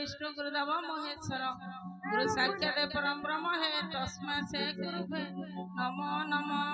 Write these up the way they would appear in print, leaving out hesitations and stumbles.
विष्णु गुरुदेव महेश्वर गुरु साक्षात परम ब्रह्म है तस्मै से गुरुभे नमो नमः।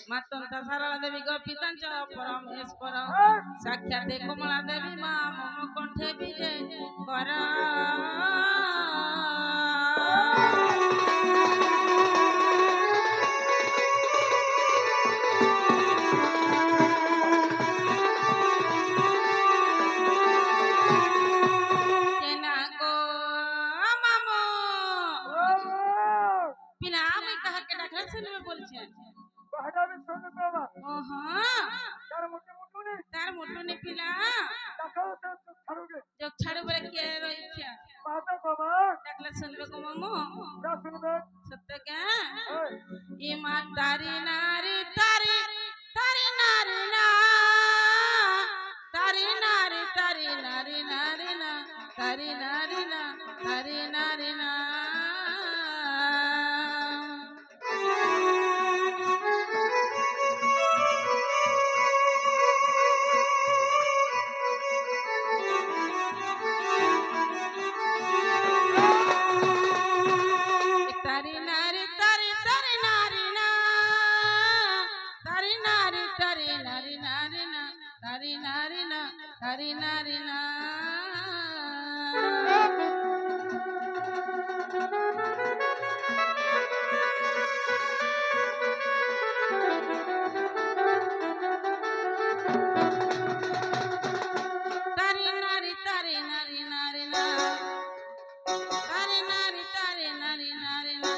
मातंता सारला देवी गोपितांच परमेश्वर साक्षात कमला देवी मा मम कंठे विजय करा। बिना मैं कहा के डाकरा सुन में बोल छे बहडा भी सुन बाबा ओहो तार मोटू ने पिला डाकरा से छाड़ोगे जो छाड़ बरे के रही क्या माता बाबा डाकला सुनबे को ममो क्या सुनबे सत्य क्या ई मां तारी नारी तारी तारी नारी ना तारी नारी तारी नारी नारी ना तारी नारी ना तारी नारी ना Hari nari na tari nari tari nari nari na tari nari tari nari nari na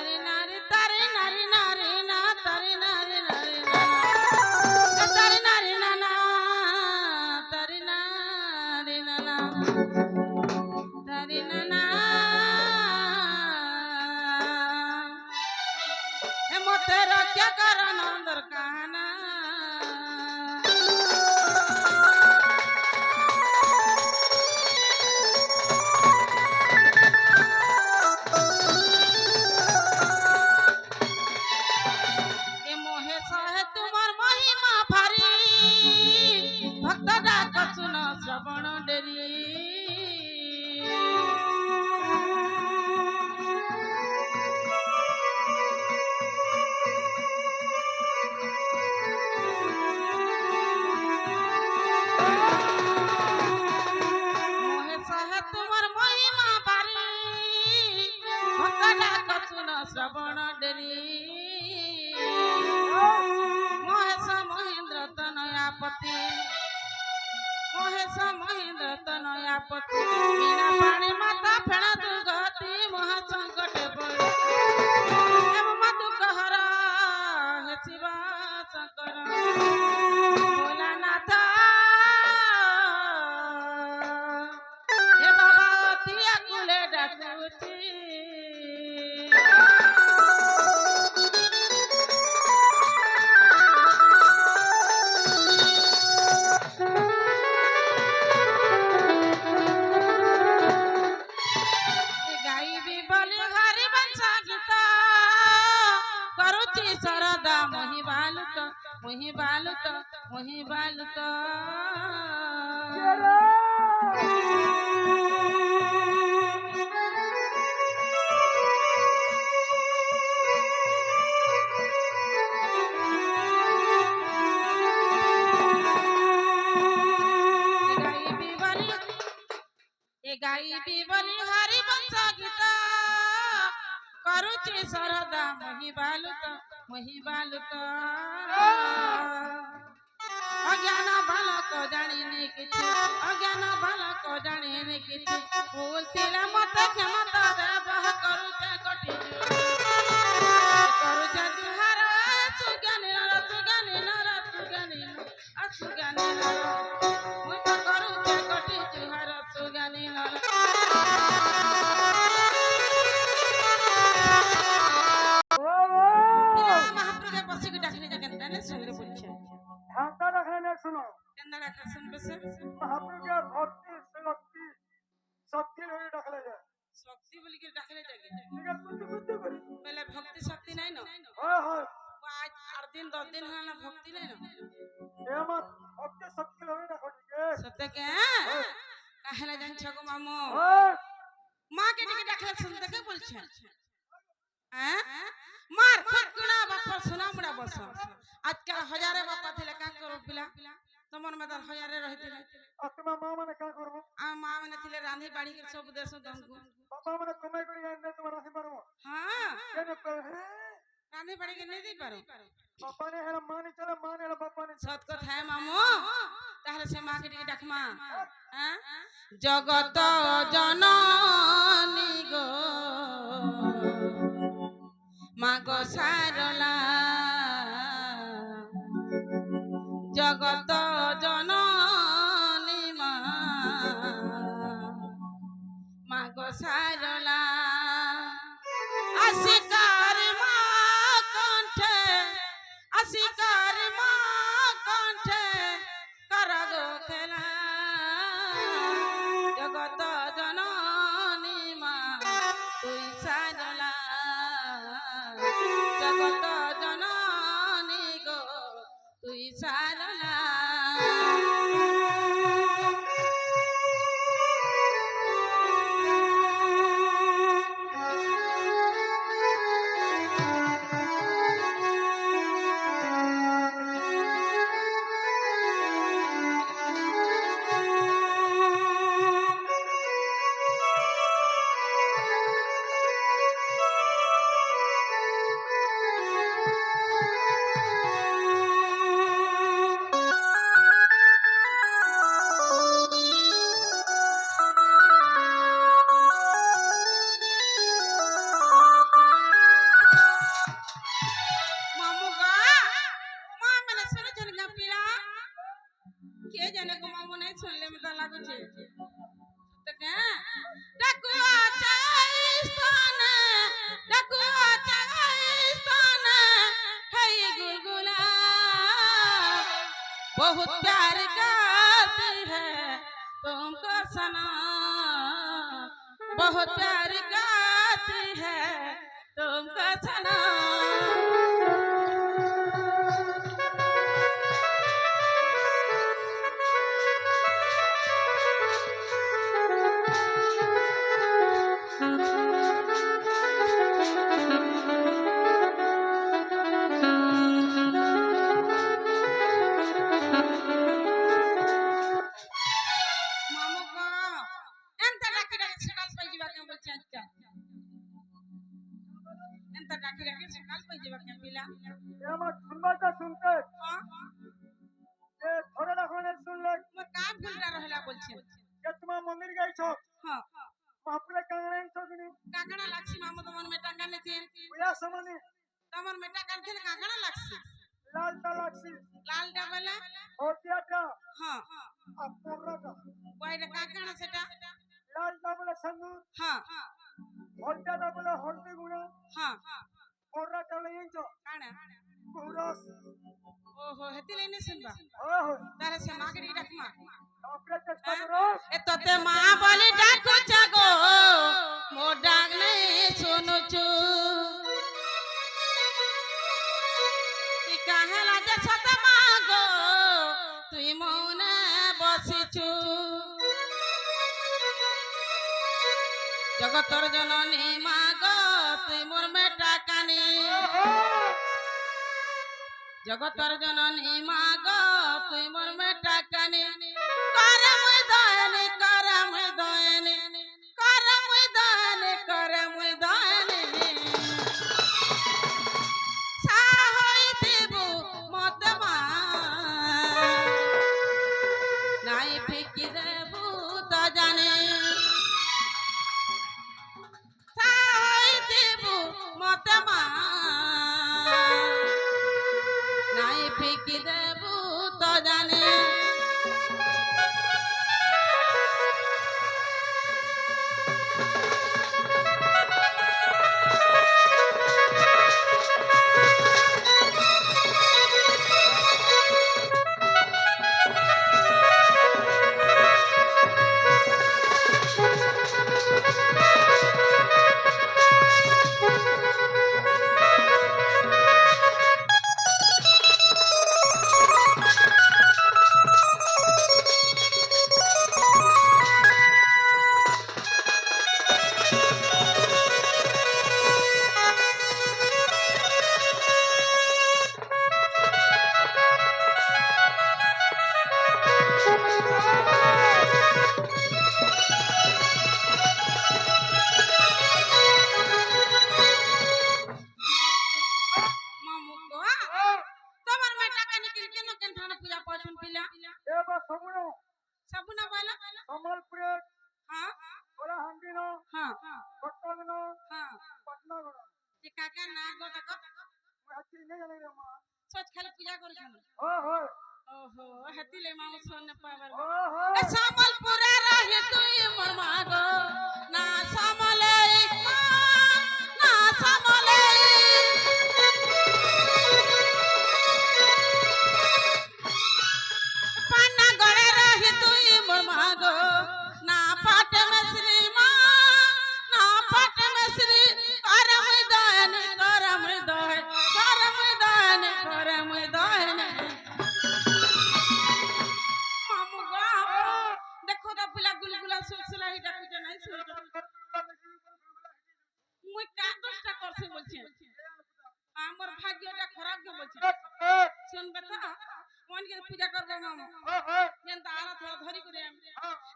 tari nari tari nari nari na tari nari nari na tari nari na na tari nari na na tari na na he mote rakya karana andar kahana Shravan dairy मोहे सहे तुमर महिमा बारी भक्त डाक सुन श्रवण dairy Mahesh Mahendra तनयापति Mahesh Mahendra तनयापति बिना पानी माता फेण दुर्गति महासंकट पड़े एवं मधु कहरा हे शिवा शंकर भोलानाथ हे बाबा तिया कुले डाकुती सरदा मोहि बालुत मोहि बालुत गाई बीबली हरि वंश गीत करुची सरदा मोहि बालुत अज्ञान बालक जानी किछि अज्ञान बालक जानी किछि बोलतिला मत क्षमता देवह करुचे कटि करुचे दुहार सुज्ञानी नर असुज्ञानी नर मुई तो करुचे कटि जुहार सुज्ञानी नर महाप्रभु के पसी के डाकने जगन ने सुनले बोलछे ढाका रखने सुनो केंदा डाका सुन बस महाप्रभु के भक्ति शक्ति शक्ति দিন হলা ভক্তি নাই না এ আমার ভক্তি শক্তি লগে না ঘটিকে সত্যি কে কাহলে জানছ গো মামু ওই মাকে ডেকে ডাকলে শুনতে কে বলছে হ্যাঁ মার খুদ গুনা বাপর সোনা মুড়া বস আজকাল হাজারে বাপা থিলে কান করো পিলা তোমার মেদার হাজারে রহিতিলে আর তোমার মা মানে কাজ করবো আর মা মানে থিলে রাঁধি বাড়ি করে সব দেশ দমকু বাবা মানে কমাই করে আনবে তোমার আসি পারবো হ্যাঁ কেন রাঁধি বাড়ি করে নেই দিই পারো বাবা নে হেলা মা নে চলে মা নে হেলা বাবা নে সৎ কথা হ্যাঁ মামু তাহলে সে মাকে ডেকে ডাকমা হ্যাঁ জগত জননী গো মা গো সারলা জগত জননী মা গো সারলা আসিকার মা কণ্ঠে আসিকার মা কণ্ঠে করগ খেলা জগত জননী মা তুই সারলা জগত জননী গো তুই সারলা কে জানে গো মামু নাই শুনলে মতো লাগুছে তো কে ডাকুয়া চাইস্তানে ডাকুয়া চাইস্তানে হেই গুলগুলা बहुत प्यार करती है तुमको सना बहुत प्यार करती है तुमको सना এ আমার শুনবাটা শুনতে এ ধরে রাখো না শুনলে যে তোমার মন্দির গাইছো মাপুরে কাংড়াইন ছকিনি ওয়া সমানি লালটা লাগছি হতিয়াটা আর পোররাটা লালটা বলে সঙ্গু হতিয়াটা বলে হলদি গুঁড়া পোররাটা লইছো পুরস ओहो हेती लेने सुनबा ओहो तारे से मां के डाकमा अपने चेष्टा करो ए तोते मां बोली डाकू जागो मो डाक नहीं सुनु छु ती काहेला जे सत मागो तुई मौने बसी छु जगतर जननी मागो तुई मोर मेटा कानी जगतर जननी माग तुई मोर मेटा कानी करे मुई दयनी करे मुई दयनी करे मुई दयनी करे मुई दयनी साहई देबु मत मा नाई फेंकी देबु तो जाने साहई देबु मत मा নাই ফিকি দেবু তো জানে କହିଲ ସମ୍ବଲପୁର ହଁ କଳାହାଣ୍ଡି ନ ହଁ କଟକ ନ ହଁ ପଟନା ଗଣ ଯେ କାକା ନା ଗো ଦେଖ ମୁଁ ଆଜି ନେଇ ଜାଣି ରେ ମା ସଚ ଖାଲି ପୂଜା କରୁଛନ୍ ହୋ ହୋ ଓହୋ ହେତିଲେ ମାଉ ଶୋନେ ପାବାର ହୋ ହୋ ଏ ସମ୍ବଲପୁର ରହି ତୁଇ ମୋর মা গো না সমলেই মা না সমলেই পান্না গড়ে রহি তুই মোর মা গো না পাট মেসরি মা না পাট মেসরি করম দয়ন করম দয় করম দয়ন করম দয়ন মামু গো দেখো তো পিলা গুলগুলা সুলসুলা হি ডাকুছে নাই শুই মুই কা দশটা করছে বলছে আমার ভাগ্যটা খারাপ গে বলছে শুনবে তো মনকে পূজা করবে মামু যেন তারা থোড়া ধরি করে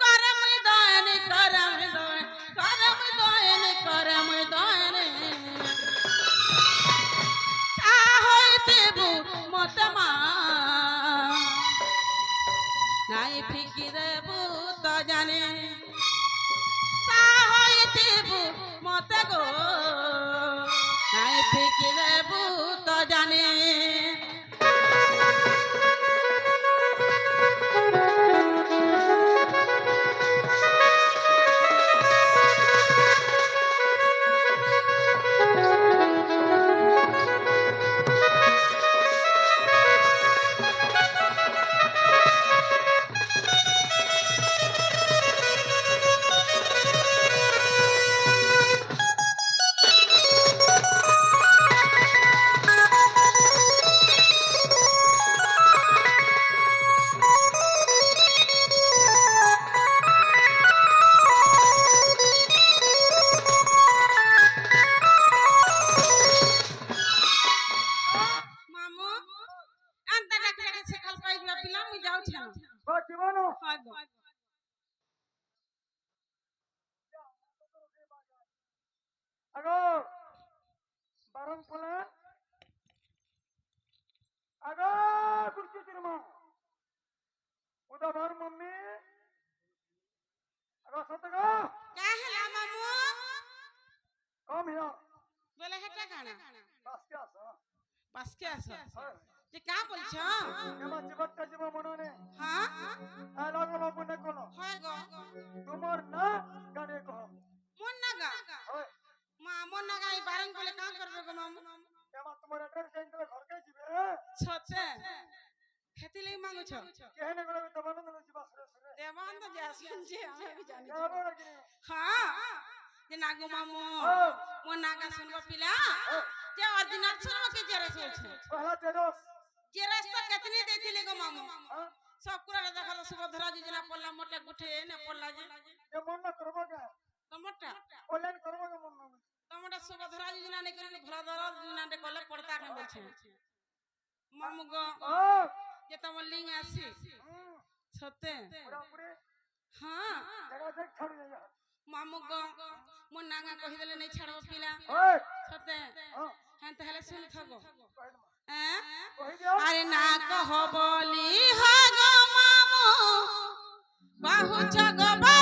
করম দয়ন করম দয়ন করম দয়ন করম দয়ন চাহইতে বু মত মা নাই ফিকিরে বু তো জানে চাহইতে বু মত গো নাই ফিকিরে বু তো জানে মামু আন্তা ডাকলে সকাল পাই দিবা পিলা মুই যাউছি না গো জীবন হয় গো আগো বারণ ফলে আগো কুর্তি তিরমা উদা ভর মম্মি আগো সতগো কা হেলা মামু কম হিয়া বলে হেটা কানা বাসকে আস পাসকে আসো হয় যে কা বলছ এমা জীবনটা জীব মননে হ্যাঁ আই লাগো লাগো না কোন হয় গো তোমার না গানে কহ মন নাগা হয় মা মন নাগা এই বারং বলে কা করবে গো মামু এমা তোমার এড্রেস চেঞ্জ করে ঘর কে যাবে সতে হেতিলে মাগুছ কেহনে গলে দবানো না জিবা সরে সরে দেবান তো যা শুনছে আমি भी জানি যাবো নাকি হ্যাঁ যে নাগো মামু মন নাগা শুনবো পিলা যে অরিজিনাল শুনবো কি জেরস হচ্ছে পহলা তেরস জেরস তো কেতনি দেইছিলে গো মামু হ্যাঁ সব কুড়া দেখালো সুভদ্রা যোজনা পড়লা মোটে গুঠে নে পড়লা যে এ মন না করবো কে তোমারটা অনলাইন করবো কে মন না তোমারটা সুভদ্রা যোজনা নে করে ভ্রাদরা যোজনা নে কলে পড়তা কে বলছে মামু গো ও যে তোমার লিঙ্গ আসি সতে পুরা পুরে হ্যাঁ জায়গা দেখ ছাড়ি যা মামু গো মন নাগা কহি দেলে নাই ছাড়ব পিলা ওই সতে হ্যাঁ হ্যাঁ তাহলে শুন থাকো কই না হ্যাঁ কই দিও আরে না কহ বলি হগো মামু বাহু জগবা